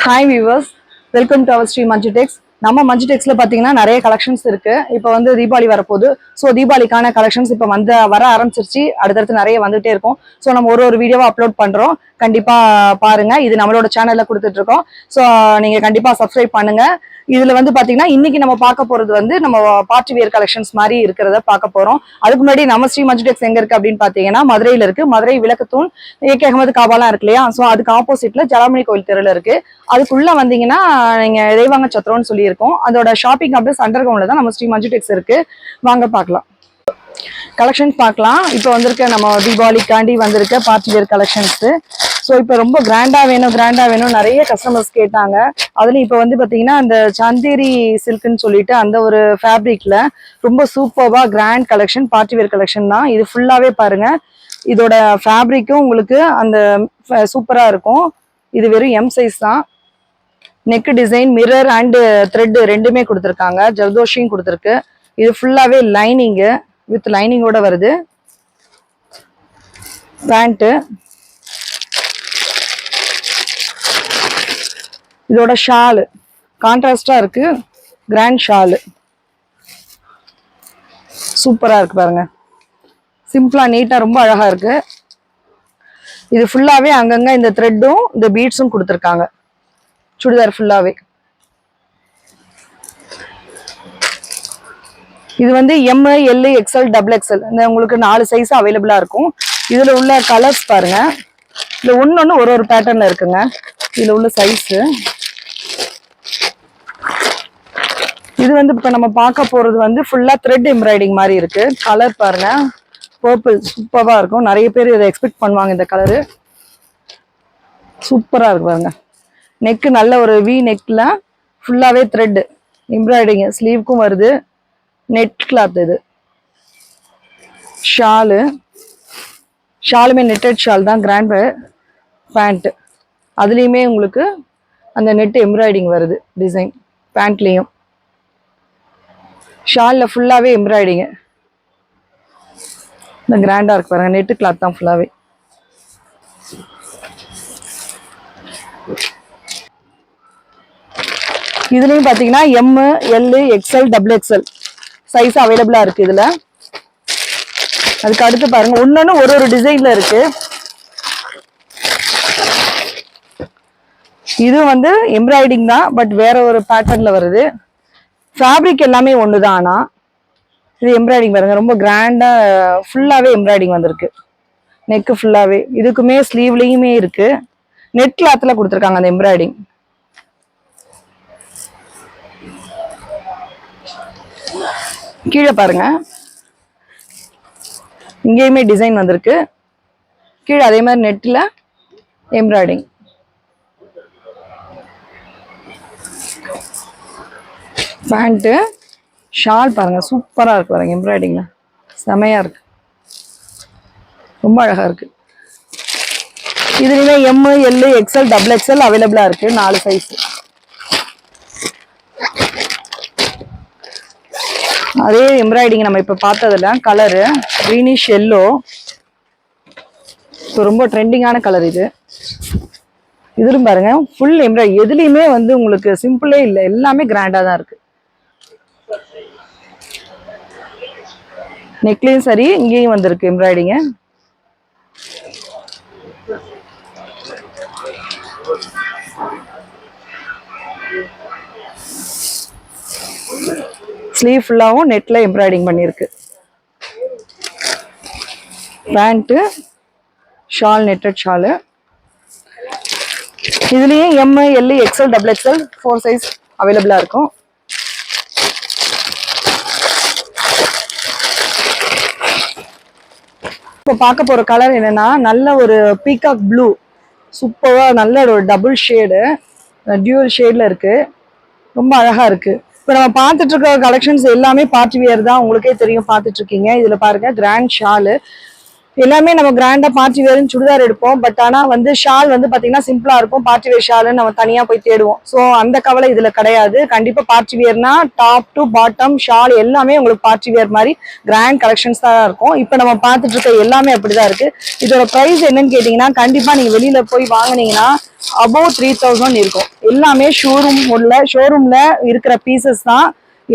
Hi viewers, welcome to our Sri Manjitex. நம்ம மஞ்சுடெக்ஸ்ல பாத்தீங்கன்னா நிறைய கலெக்ஷன்ஸ் இருக்கு. இப்போ வந்து தீபாவளி வரப்போகுது. ஸோ தீபாவளிக்கான கலெக்ஷன்ஸ் இப்போ வர ஆரம்பிச்சிருச்சு. அடுத்தடுத்து நிறைய வந்துட்டே இருக்கும். ஸோ நம்ம ஒரு வீடியோவா அப்லோட் பண்றோம். கண்டிப்பா பாருங்க. இது நம்மளோட சேனல்ல கொடுத்துட்டு இருக்கோம். ஸோ நீங்க கண்டிப்பா சப்ஸ்கிரைப் பண்ணுங்க. இதுல வந்து பாத்தீங்கன்னா இன்னைக்கு நம்ம பார்க்க போறது வந்து நம்ம பார்ட்டி வியர் கலெக்ஷன்ஸ் மாதிரி இருக்கிறத பார்க்க போறோம். அதுக்கு முன்னாடி நம்ம ஸ்ரீ மஞ்சுடெக்ஸ் எங்க இருக்கு அப்படின்னு பாத்தீங்கன்னா மதுரையில இருக்கு. மதுரை விளக்குத்தூண் ஏகே அகமது காபாலாம் இருக்கு இல்லையா? ஸோ அதுக்கு ஆப்போசிட்ல ஜலாமணி கோயில் தெருல இருக்கு. அதுக்குள்ள வந்தீங்கன்னா நீங்க இறைவாங்க சத்திரம்னு சொல்லி இருக்கோம். அதோட ஷாப்பிங் காம்ப்ளெக்ஸ் அண்டர் கிரவுண்ட்ல தான் நம்ம ஸ்ரீ மஞ்சுடெக்ஸ் இருக்கு. வாங்க பார்க்கலாம். கலெக்ஷன்ஸ் பார்க்கலாம். இப்போ வந்திருக்க நம்ம தீபாவளிக்காண்டி வந்திருக்க பார்ட்டி வேர் கலெக்ஷன்ஸ். ஸோ இப்போ ரொம்ப கிராண்டா வேணும் நிறைய கஸ்டமர்ஸ் கேட்டாங்க. அதுலயும் இப்போ வந்து பாத்தீங்கன்னா அந்த சந்தேரி சில்க்னு சொல்லிட்டு அந்த ஒரு ஃபேப்ரிக்ல ரொம்ப சூப்பர்வா grand collection party wear collection தான். இது ஃபுல்லாவே பாருங்க. இதோட ஃபேப்ரிக்கும் உங்களுக்கு அந்த சூப்பரா இருக்கும். இது வெறும் எம் சைஸ் தான். Neck design mirror and thread ரெண்டுமே கொடுத்துருக்காங்க. ஜர்தோஷியும் கொடுத்துருக்கு. இது ஃபுல்லாவே லைனிங்கு வித் லைனிங்கோட வருது. பேண்ட், இதோட ஷாலு கான்ட்ராஸ்டா இருக்கு. கிராண்ட் ஷாலு சூப்பரா இருக்கு பாருங்க. சிம்பிளா நீட்டா ரொம்ப அழகா இருக்கு. இது ஃபுல்லாவே அங்கங்க இந்த த்ரெட்டும் இந்த பீட்ஸும் கொடுத்துருக்காங்க. சுடிதார் ஃபுல்லாவே இது வந்து M, L, XL, double XL இந்த உங்களுக்கு 4 சைஸ் அவைலபிளா இருக்கும். இதுல உள்ள கலர்ஸ் பாருங்க. இதுல ஒன்னொன்னு ஒரு பேட்டர்ன்ல இருக்குங்க. இதுல உள்ள சைஸ் இது வந்து இப்ப நம்ம பார்க்க போறது வந்து ஃபுல்லா த்ரெட் எம்ப்ராய்டிங் மாதிரி இருக்கு. கலர் பாருங்க. பர்பிள் சூப்பரா இருக்கும். நிறைய பேர் இதை எக்ஸ்பெக்ட் பண்ணுவாங்க. இந்த கலரு சூப்பரா இருக்கு பாருங்க. நெக்கு நல்ல ஒரு வி நெக்ல ஃபுல்லாவே த்ரெட் எம்ப்ராய்டிங். ஸ்லீவ்க்கும் வருது. Net cloth. இது ஷாலுமே நெட்டட் ஷால் தான். கிராண்ட் பேண்ட் அதுலேயுமே உங்களுக்கு அந்த நெட் எம்ப்ராய்டிங் வருது. டிசைன் பேண்ட்லேயும் ஷாலில் ஃபுல்லாகவே எம்ப்ராய்டிங்கு. இந்த கிராண்டாக இருக்கு பாருங்க. நெட்டு கிளாத் தான் ஃபுல்லாகவே. இதுலேயும் பார்த்தீங்கன்னா M, L, XL, double XL size அவைலபிளா இருக்கு. இதுல அதுக்கு அடுத்து பாருங்க. ஒன்னொன்னு ஒரு டிசைன்ல இருக்கு. இது வந்து எம்ப்ராய்டிங் தான். பட் வேற ஒரு பேட்டர்ன்ல வருது. ஃபேப்ரிக் எல்லாமே ஒண்ணுதான். ஆனா இது எம்ப்ராய்டிங் பாருங்க. ரொம்ப கிராண்டா ஃபுல்லாவே எம்ப்ராய்டிங் வந்திருக்கு. நெக்கு ஃபுல்லாவே. இதுக்குமே ஸ்லீவ்லயுமே இருக்கு. நெட் கிளாத்ல கொடுத்துருக்காங்க அந்த எம்ப்ராய்டிங். கீழே பாருங்க. இங்கேயுமே டிசைன் வந்திருக்கு. கீழே அதே மாதிரி நெட்ல எம்ப்ராய்டிங். பேண்ட், ஷால் பாருங்க. சூப்பரா இருக்கு பாருங்க. எம்ப்ராய்டிங்ல செமையா இருக்கு. ரொம்ப அழகா இருக்கு. இதுலயுமே M, L, XL, double XL அவைலபிளா இருக்கு. 4 சைஸ். அதே எம்ப்ராய்டிங் நம்ம இப்ப பார்த்ததுல கலரு கிரீனிஷ் எல்லோ. ரொம்ப ட்ரெண்டிங்கான கலர் இது. இதுலும் பாருங்க ஃபுல் எம்ப்ராய்டிங். எதுலையுமே வந்து உங்களுக்கு சிம்பிளே இல்லை. எல்லாமே கிராண்டா தான் இருக்கு. நெக்லையும் சரி இங்கேயும் வந்திருக்கு எம்ப்ராய்டிங். ஸ்லீவ் ஃபுல்லாவும் நெட்ல எம்ப்ராய்டிங் பண்ணிருக்கு. Pant, shawl netted shawl. இதுலயே M, L, XL, double XL 4 size அவைலபிளா இருக்கும். இப்போ பார்க்க போற கலர் என்னன்னா நல்ல ஒரு பீகாக் ப்ளூ. சூப்பரா நல்ல ஒரு டபுள் ஷேடு டியூல் ஷேட்ல இருக்கு. ரொம்ப அழகா இருக்கு. இப்போ நம்ம பார்த்துட்டு இருக்க கலெக்ஷன்ஸ் எல்லாமே பார்ட்டி வியர் தான். உங்களுக்கே தெரியும், பார்த்துட்டு இருக்கீங்க. இதுல பாருங்க கிராண்ட் ஷாலு. எல்லாமே நம்ம கிராண்டா பார்ட்டி வேர்னு சுடிதார் எடுப்போம். பட் ஆனா வந்து ஷால் வந்து பாத்தீங்கன்னா சிம்பிளா இருக்கும். பார்ட்டி வேர் ஷால்னு நம்ம தனியா போய் தேடுவோம். ஸோ அந்த கவலை இதுல கிடையாது. கண்டிப்பா பார்ட்டி வேர்னா டாப் டு பாட்டம் ஷால் எல்லாமே உங்களுக்கு பார்ட்டி வேர் மாதிரி கிராண்ட் கலெக்ஷன்ஸ் தான் இருக்கும். இப்போ நம்ம பார்த்துட்டு இருக்க எல்லாமே அப்படிதான் இருக்கு. இதோட ப்ரைஸ் என்னன்னு கேட்டீங்கன்னா கண்டிப்பா நீங்க வெளியில போய் வாங்கினீங்கன்னா அபோவ் 3000 இருக்கும். எல்லாமே ஷோரூம்ல இருக்கிற பீசஸ் தான்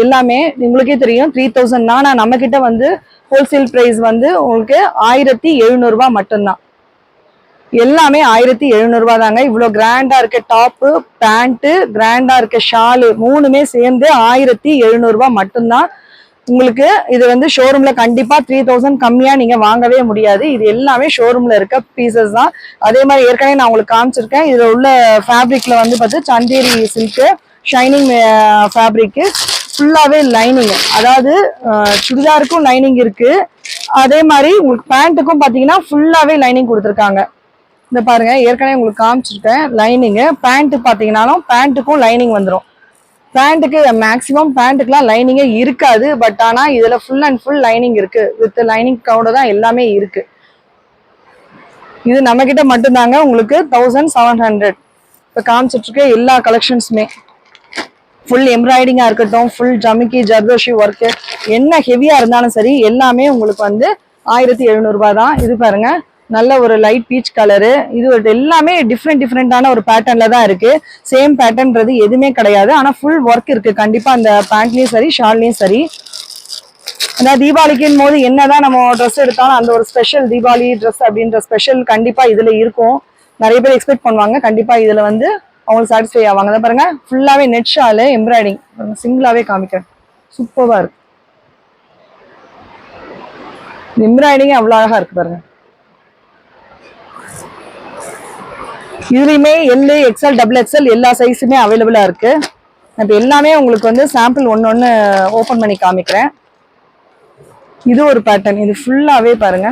எல்லாமே. உங்களுக்கே தெரியும் 3000 தான். ஆனா நம்ம கிட்ட வந்து ஹோல்சேல் பிரைஸ் வந்து உங்களுக்கு 1700 ரூபாய் மட்டும்தான். எல்லாமே 1700 ரூபாய் தாங்க. இவ்வளவு கிராண்டா இருக்க டாப்பு பேண்ட் கிராண்டா இருக்க ஷாலு மூணுமே சேர்ந்து 1700 ரூபாய் மட்டும்தான். உங்களுக்கு இது வந்து ஷோரூம்ல கண்டிப்பா 3000 கம்மியா நீங்க வாங்கவே முடியாது. இது எல்லாமே ஷோரூம்ல இருக்க பீசஸ் தான். அதே மாதிரி ஏற்கனவே நான் உங்களுக்கு காமிச்சிருக்கேன். இதுல உள்ள ஃபேப்ரிக்ல வந்து பார்த்து சந்தேரி சில்க் ஷைனிங் ஃபேப்ரிக் ஃபுல்லாவே லைனிங். அதாவது சுடிதாருக்கும் லைனிங் இருக்கு. அதே மாதிரி உங்களுக்கு பேண்ட்டுக்கும் பாத்தீங்கன்னா ஃபுல்லாவே லைனிங் கொடுத்துருக்காங்க. இந்த பாருங்க ஏற்கனவே உங்களுக்கு காமிச்சிருக்கேன் லைனிங். பேண்ட் பாத்தீங்கன்னாலும் பேண்ட்டுக்கும் லைனிங் வந்துடும். பேண்ட்டுக்கு மேக்சிமம் பேண்ட்டுக்குலாம் லைனிங்கே இருக்காது. பட் ஆனா இதுல ஃபுல் அண்ட் ஃபுல் லைனிங் இருக்கு. வித் லைனிங் கவுட தான் எல்லாமே இருக்கு. இது நம்ம கிட்ட மட்டும்தாங்க. உங்களுக்கு 1700 இப்ப காமிச்சிட்டு இருக்க எல்லா கலெக்ஷன்ஸுமே ஃபுல் எம்ப்ராய்டிங்கா இருக்கட்டும், ஃபுல் ஜமிக்கி ஜர்தோஷி ஒர்க்கு என்ன ஹெவியா இருந்தாலும் சரி எல்லாமே உங்களுக்கு வந்து 1700 ரூபாய் தான். இது பாருங்க நல்ல ஒரு லைட் பீச் கலரு. இது எல்லாமே டிஃப்ரெண்டான ஒரு பேட்டர்ன்ல தான் இருக்கு. சேம் பேட்டர்ன்றது எதுவுமே கிடையாது. ஆனா ஃபுல் ஒர்க் இருக்கு கண்டிப்பா அந்த பேண்ட்லயும் சரி ஷால்லையும் சரி. ஏன்னா தீபாவளிக்குன்னு போது என்னதான் நம்ம ட்ரெஸ் எடுத்தாலும் அந்த ஒரு ஸ்பெஷல் தீபாவளி ட்ரெஸ் அப்படின்ற ஸ்பெஷல் கண்டிப்பா இதுல இருக்கும். நிறைய பேர் எக்ஸ்பெக்ட் பண்ணுவாங்க. கண்டிப்பா இதுல வந்து அவங்களுக்கு சாட்டிஸ்ஃபை ஆவாங்க. அதை பாருங்க ஃபுல்லாவே நெட் ஷாலு எம்ப்ராய்டிங் சிங்கிளாவே காமிக்கிறேன். சூப்பரா இருக்கு. எம்ப்ராய்டிங் அவ்வளவு அழகா இருக்கு பாருங்க. இதுலயுமே எல் எக்ஸ்எல் டபுள் எக்ஸ்எல் எல்லா சைஸுமே அவைலபிளா இருக்கு. இப்போ எல்லாமே உங்களுக்கு வந்து சாம்பிள் ஒன்னு ஓபன் பண்ணி காமிக்கிறேன். இது ஒரு பேட்டர்ன். இது ஃபுல்லாவே பாருங்க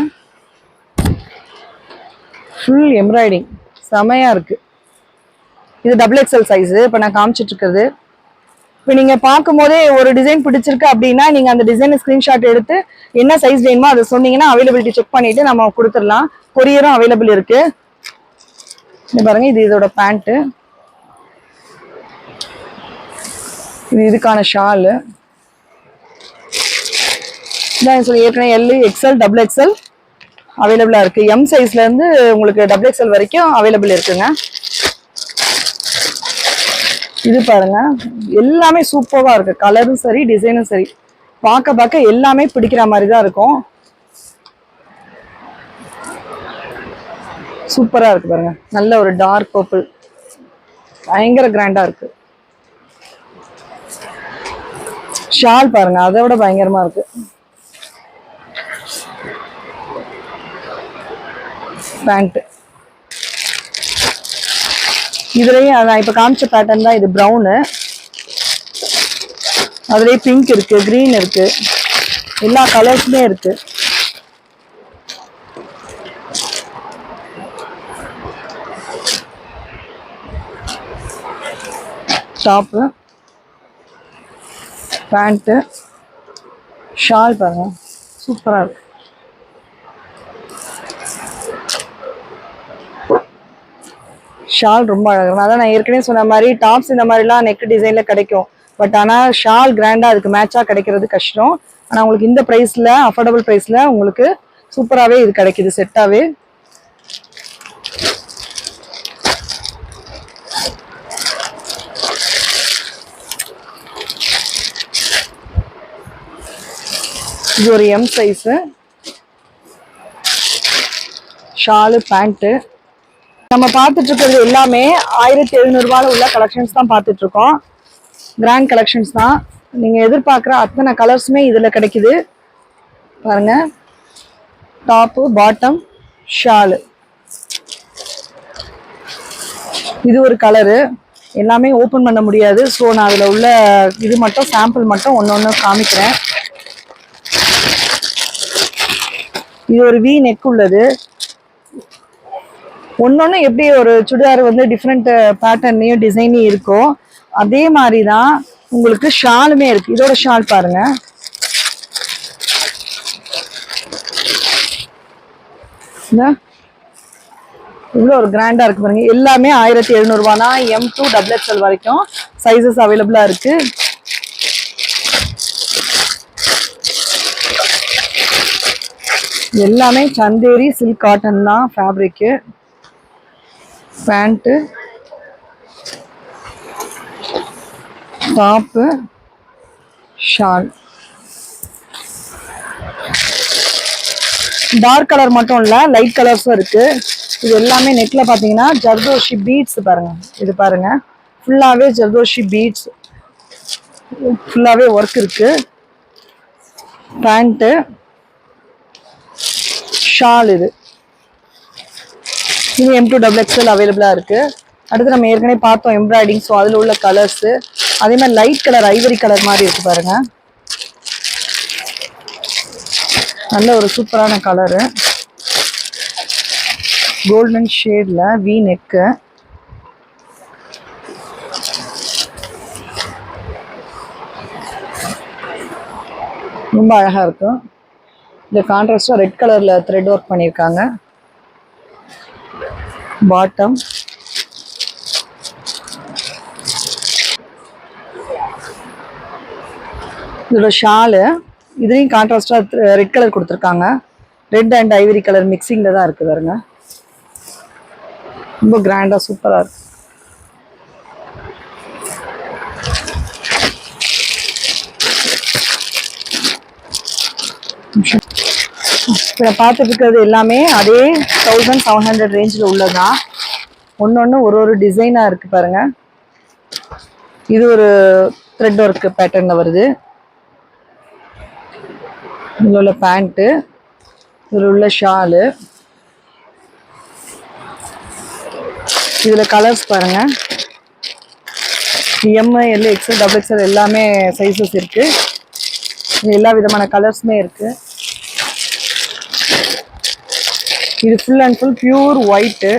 ஃபுல் எம்ப்ராய்டிங் செமையா இருக்கு. இது டபுள் எக்ஸ்எல் சைஸ் இப்போ நான் காமிச்சிட்டு இருக்கிறது. இப்போ நீங்க பார்க்கும் போதே ஒரு டிசைன் பிடிச்சிருக்கு அப்படின்னா நீங்க அந்த டிசைனை ஸ்கிரீன்ஷாட் எடுத்து என்ன சைஸ் வேணுமோ அதை சொன்னீங்கன்னா அவைலபிலிட்டி செக் பண்ணிட்டு நம்ம கொடுத்துடலாம். கொரியரும் அவைலபிள் இருக்கு. பாருங்க இது இதோட பேண்ட். இது இதுக்கான ஷாலு. ஏற்கனவே எல் எக்ஸ்எல் டபுள் எக்ஸ்எல் அவைலபிளா இருக்கு. எம் சைஸ்ல இருந்து உங்களுக்கு டபுள் எக்ஸ்எல் வரைக்கும் அவைலபிள் இருக்குங்க. இது பாருங்க எல்லாமே சூப்பரா இருக்கு. கலரும் சரி டிசைனும் சரி பார்க்க எல்லாமே பிடிக்கிற மாதிரி தான் இருக்கும். சூப்பரா இருக்கு பாருங்க. நல்ல ஒரு டார்க் பர்பிள் பயங்கர கிராண்டா இருக்கு. ஷால் பாருங்க அதை விட பயங்கரமா இருக்கு. பேண்ட் இதுலயும் நான் இப்ப காமிச்ச பேட்டர்ன் தான். இது ப்ரௌனு. அதுலயே பிங்க் இருக்கு, கிரீன் இருக்கு, எல்லா கலர்ஸுமே இருக்கு. டாப்பு பேண்ட்டு ஷால் பாருங்க சூப்பரா இருக்கு. ஷால் ரொம்ப அழகா இருக்கும். அதான் நான் ஏற்கனவே சொன்ன மாதிரி டாப்ஸ் இந்த மாதிரிலாம் நெக் டிசைன்ல கிடைக்கும். பட் ஆனால் ஷால் கிராண்டா அதுக்கு மேட்சா கிடைக்கிறது கஷ்டம். ஆனால் உங்களுக்கு இந்த ப்ரைஸ்ல அஃபோர்டபுள் ப்ரைஸ்ல உங்களுக்கு சூப்பராகவே இது கிடைக்குது செட்டாவே. இது ஒரு எம் சைஸு ஷாலு பேண்ட்டு. நம்ம பார்த்துட்டு இருக்கிறது எல்லாமே 1700 ரூபாயில உள்ள கலெக்ஷன்ஸ் தான் பார்த்துட்டு இருக்கோம். கிராண்ட் கலெக்ஷன்ஸ் தான். நீங்க எதிர்பார்க்குற அத்தனை கலர்ஸுமே இதுல கிடைக்குது பாருங்க. Top bottom shawl. இது ஒரு கலரு. எல்லாமே ஓப்பன் பண்ண முடியாது. ஸோ நான் அதில் உள்ள இது மட்டும் சாம்பிள் மட்டும் ஒன்று காமிக்கிறேன். இது ஒரு வி நெக் உள்ளது. ஒன்னொன்னு எப்படி ஒரு சுடிதார் வந்து டிஃப்ரெண்ட் பேட்டர்ன்லயும் டிசைன்லயும் இருக்கோ அதே மாதிரிதான் உங்களுக்கு ஷாலுமே இருக்கு. இதோட ஷால் பாருங்க இவ்வளோ ஒரு கிராண்டா இருக்கு பாருங்க. எல்லாமே 1700 ரூபா தான். M2 XXL வரைக்கும் சைசஸ் அவைலபிளா இருக்கு. எல்லாமே சந்தேரி சில்க் காட்டன் தான் fabric. Pant, top, shawl. Dark colour மட்டும் இல்ல, லைட் கலர்ஸும் இருக்கு. இது எல்லாமே நெக்ல பாத்தீங்கன்னா ஜர்தோஷி பீட்ஸ் பாருங்க. இது பாருங்க, ஃபுல்லாவே ஜர்தோஷி பீட்ஸ், ஃபுல்லாவே ஒர்க் இருக்கு. Pant, shawl. இது M2 XXL அவைலபிளா இருக்கு. அடுத்து நம்ம ஏற்கனவே பார்த்தோம் எம்ப்ராய்டிங். ஸோ அதில் உள்ள கலர்ஸ், அதே மாதிரி லைட் கலர் ஐவரி கலர் மாதிரி இருக்கு பாருங்க. நல்ல ஒரு சூப்பரான கலரு, கோல்டன் ஷேட்ல வி நெக்கு. ரொம்ப அழகா இருக்கும். இந்த கான்ட்ராஸ்டா ரெட் கலர்ல த்ரெட் ஒர்க் பண்ணியிருக்காங்க. பாட்டம், இதோட ஷாலு, இதுலேயும் கான்ட்ராஸ்டா ரெட் கலர் கொடுத்துருக்காங்க. ரெட் அண்ட் ஐவரி கலர் மிக்சிங்ல தான் இருக்கு பாருங்க. ரொம்ப கிராண்டா சூப்பரா இருக்கு. இப்போ பார்த்துட்டு இருக்கிறது எல்லாமே அதே 1700 ரேஞ்சில் உள்ளதான். ஒன்று ஒரு டிசைனாக இருக்குது பாருங்க. இது ஒரு த்ரெட் ஒர்க் பேட்டர்னில் வருது. இதில் உள்ள பேண்ட்டு, இதில் உள்ள ஷாலு, இதில் கலர்ஸ் பாருங்க. M, L, XL, XXL எல்லாமே சைஸஸ் இருக்கு. எல்லா விதமான கலர்ஸுமே இருக்கு. இது full and full pure white.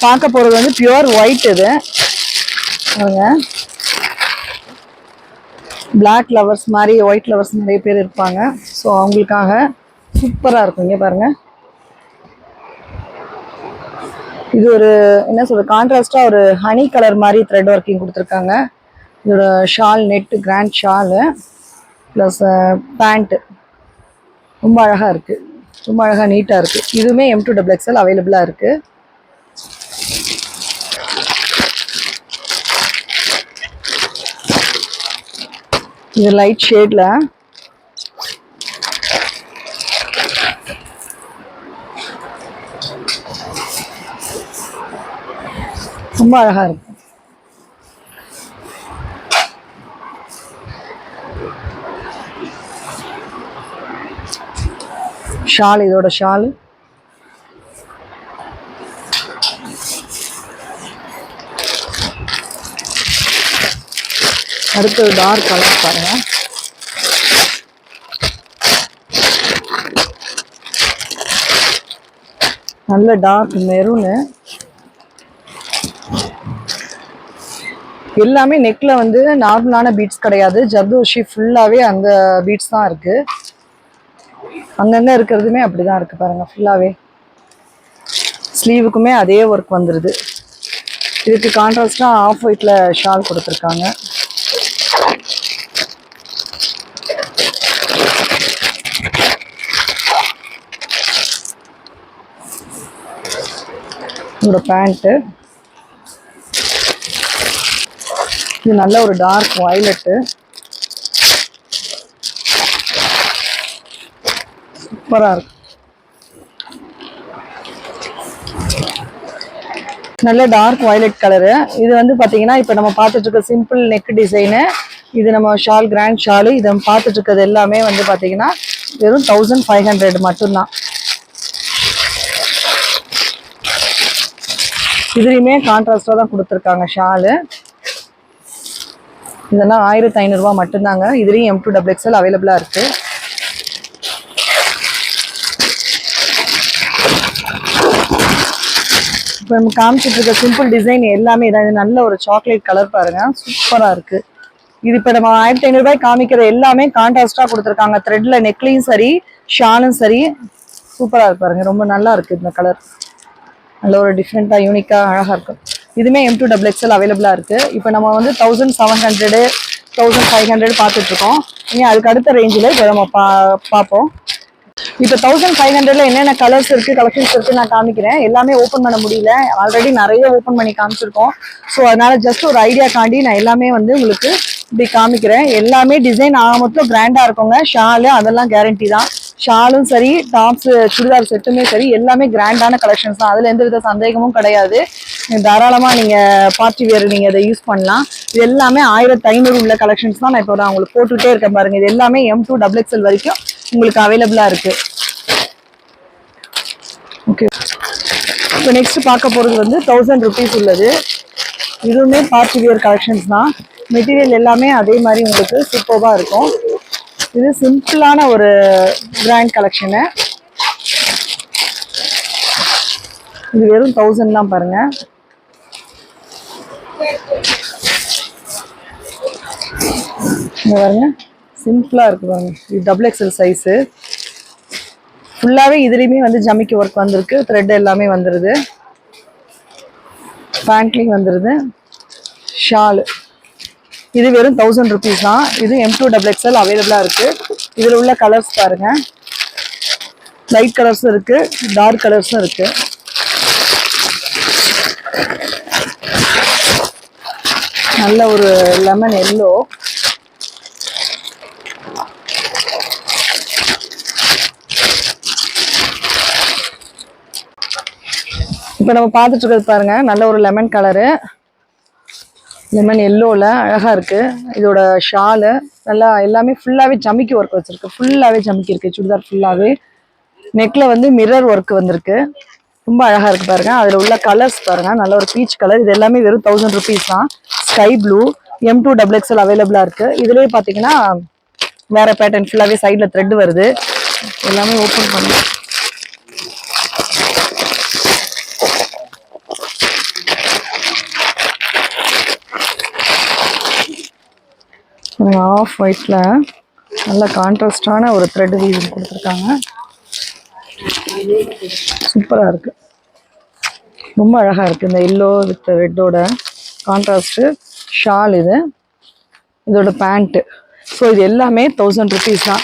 பார்க்க போகிறது வந்து பியூர் ஒயிட். இது பிளாக் லவர்ஸ் மாதிரி, ஒயிட் லவர்ஸ் நிறைய பேர் இருப்பாங்க. ஸோ அவங்களுக்காக சூப்பராக இருக்கும். இங்கே பாருங்க, இது ஒரு என்ன சொல்ற கான்ட்ராஸ்டா ஒரு ஹனி கலர் மாதிரி த்ரெட் ஒர்க்கிங் கொடுத்துருக்காங்க. இதோட shawl net grand shawl plus pant ரொம்ப அழகா இருக்கு. ரொம்ப அழகா நீட்டா இருக்கு. இதுவுமே M2 XXL அவைலபிளா இருக்கு. இது லைட் ஷேட்ல ரொம்ப அழகா இருக்கு. ஷால், இதோட ஷால், அடுத்து டார்க் கலர் பாருங்க. நல்ல டார்க் மெரூனு. எல்லாமே நெக்ல வந்து நார்மலான பீட்ஸ் கிடையாது. ஜர்தோஷி ஃபுல்லாவே அந்த பீட்ஸ் தான் இருக்கு. அங்கங்க இருக்கிறதுமே அப்படிதான் இருக்கு பாருங்க. ஃபுல்லாவே ஸ்லீவுக்குமே அதே ஒர்க் வந்துருது. இதுக்கு கான்ட்ராஸ்டா ஆஃப் ஒயிட்ல ஷால் கொடுத்துருக்காங்க. இதோட பேண்ட்டு, இது நல்ல ஒரு டார்க் வயலட்டு, சூப்பரா இருக்கு. நல்ல டார்க் வயலட் கலரு. இது வந்து பாத்தீங்கன்னா இப்ப நம்ம பார்த்துட்டு இருக்க சிம்பிள் நெக் டிசைனு. இது நம்ம ஷால் கிராண்ட் ஷாலு. இதை பார்த்துட்டு இருக்கிறது எல்லாமே வந்து பாத்தீங்கன்னா வெறும் 1500 மட்டும்தான். இதுலயுமே கான்ட்ராஸ்டா தான் கொடுத்துருக்காங்க ஷாலு. இதெல்லாம் 1500 ரூபாய் மட்டும்தாங்க. இதுலயும் M2 XXL அவைலபிளா இருக்கு. இப்போ நம்ம காமிச்சிட்டு இருக்க சிம்பிள் டிசைன் எல்லாமே இதான். இது நல்ல ஒரு சாக்லேட் கலர் பாருங்க, சூப்பரா இருக்கு. இது இப்போ நம்ம 1500 ரூபாய் காமிக்கிற எல்லாமே கான்ட்ராஸ்டா கொடுத்துருக்காங்க. த்ரெட்ல நெக்லையும் சரி ஷாலும் சரி சூப்பரா இருக்கு பாருங்க, ரொம்ப நல்லா இருக்கு இந்த கலர். நல்ல ஒரு டிஃப்ரெண்டா யூனிக்கா அழகா இருக்கும். இதுமே M2 XXL அவைலபிளா இருக்கு. இப்போ நம்ம வந்து 1700 1500 பார்த்துட்டு இருக்கோம். இனி அதுக்கு அடுத்த ரேஞ்சில் இப்போ நம்ம பார்ப்போம். இப்போ 1500ல என்னென்ன கலர்ஸ் இருக்கு, கலெக்ஷன்ஸ் இருக்கு நான் காமிக்கிறேன். எல்லாமே ஓப்பன் பண்ண முடியல, ஆல்ரெடி நிறைய ஓப்பன் பண்ணி காமிச்சிருக்கோம். ஸோ அதனால ஜஸ்ட் ஒரு ஐடியா காண்டி நான் எல்லாமே வந்து உங்களுக்கு இப்படி காமிக்கிறேன். எல்லாமே டிசைன் ஆக மொத்தம் கிராண்டா இருக்குங்க. ஷாலு அதெல்லாம் கேரண்டி தான். ஷாலும் சரி, டாப்ஸ் சுடிதார் செட்டுமே சரி, எல்லாமே கிராண்டான கலெக்ஷன்ஸ் தான். அதுல எந்த வித சந்தேகமும் கிடையாது. தாராளமா நீங்க பார்ட்டி வேர் நீங்க இதை யூஸ் பண்ணலாம். இது எல்லாமே 1500 உள்ள கலெக்ஷன்ஸ் தான் நான் இப்போ நான் உங்களுக்கு போட்டுட்டே இருக்கேன் பாருங்க. இது எல்லாமே M2 XXL வரைக்கும் உங்களுக்கு அவைலபிளா இருக்கு. ஓகே, இப்போ நெக்ஸ்ட் பார்க்க போறது வந்து 1000 rupees உள்ளது. இதுவுமே பார்ட்டி வியர் கலெக்ஷன்ஸ் தான். மெட்டீரியல் எல்லாமே அதே மாதிரி உங்களுக்கு சூப்பர்வா இருக்கும். இது சிம்பிளான ஒரு பிராண்ட் கலெக்ஷனு. இது வெறும் 1000 தான் பாருங்க. பாருங்க, சிம்பிளா இருக்கு பாருங்க. இது XXL சைஸு. ஃபுல்லாவே இதுலயுமே வந்து ஜமிக்கி ஒர்க் வந்திருக்கு. த்ரெட் எல்லாமே வந்துருது. பேண்ட்லிங் வந்துருது. ஷாலு இது வெறும் 1000 rupees தான். இது M2 XXL அவைலபிளா இருக்கு. இதுல உள்ள கலர்ஸ் பாருங்க. லைட் கலர்ஸும் இருக்கு, டார்க் கலர்ஸும் இருக்கு. நல்ல ஒரு லெமன் எல்லோ, இப்போ நம்ம பார்த்துட்டு இருக்கிறது பாருங்க, நல்ல ஒரு லெமன் கலரு, லெமன் எல்லோவில் அழகா இருக்கு. இதோட ஷாலு நல்லா எல்லாமே ஃபுல்லாவே ஜமிக்கி ஒர்க் வச்சிருக்கு. ஃபுல்லாவே ஜமிக்கி இருக்கு. சுடிதார் ஃபுல்லாவே நெக்ல வந்து மிரர் ஒர்க் வந்திருக்கு. ரொம்ப அழகா இருக்கு பாருங்க. அதுல உள்ள கலர்ஸ் பாருங்க, நல்ல ஒரு பீச் கலர். இது எல்லாமே வெறும் 1000 rupees தான். ஸ்கை ப்ளூ M2 XXL அவைலபிளா இருக்கு. இதுலயே பாத்தீங்கன்னா வேற பேட்டர்ன் ஃபுல்லாவே சைட்ல த்ரெட் வருது. எல்லாமே ஓப்பன் பண்ணி ஆஃப் ஒயிட்ல நல்ல கான்ட்ராஸ்டான ஒரு த்ரெட் வீவிங் கொடுத்துருக்காங்க. சூப்பரா இருக்கு, ரொம்ப அழகா இருக்கு. இந்த எல்லோ வித் ரெட்டோட கான்ட்ராஸ்ட் ஷால். இது இதோட பேண்ட். ஸோ இது எல்லாமே 1000 rupees தான்.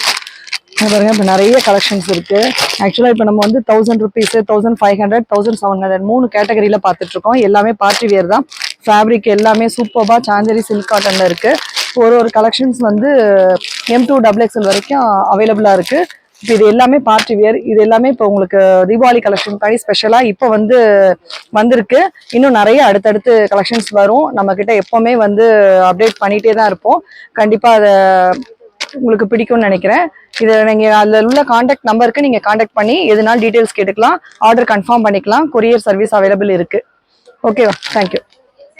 பாருங்க, இப்போ நிறைய கலெக்ஷன்ஸ் இருக்கு. ஆக்சுவலாக இப்போ நம்ம வந்து 1000 rupees, 1500, 1700 3 கேட்டகரியில பார்த்துட்டு இருக்கோம். எல்லாமே பார்ட்டி வேர் தான். ஃபேப்ரிக் எல்லாமே சூப்பர்பா சாந்தரி சில்க் காட்டன்ல இருக்கு. ஒரு கலெக்ஷன்ஸ் வந்து M2 XXL வரைக்கும் அவைலபிளா இருக்கு. இப்போ இது எல்லாமே பார்ட்டி வியர். இது எல்லாமே இப்போ உங்களுக்கு தீபாவளி கலெக்ஷன் பண்ணி ஸ்பெஷலா இப்போ வந்து வந்திருக்கு. இன்னும் நிறைய அடுத்தடுத்து கலெக்ஷன்ஸ் வரும். நம்ம கிட்ட எப்பவுமே வந்து அப்டேட் பண்ணிட்டே தான் இருப்போம். கண்டிப்பா அதை உங்களுக்கு பிடிக்கும்னு நினைக்கிறேன். இதை நீங்க அதில் உள்ள கான்டாக்ட் நம்பருக்கு நீங்க கான்டாக்ட் பண்ணி எதுனாலும் டீட்டெயில்ஸ் கேட்டுக்கலாம், ஆர்டர் கன்ஃபார்ம் பண்ணிக்கலாம். கொரியர் சர்வீஸ் அவைலபிள் இருக்கு. ஓகேவா, தேங்க்யூ.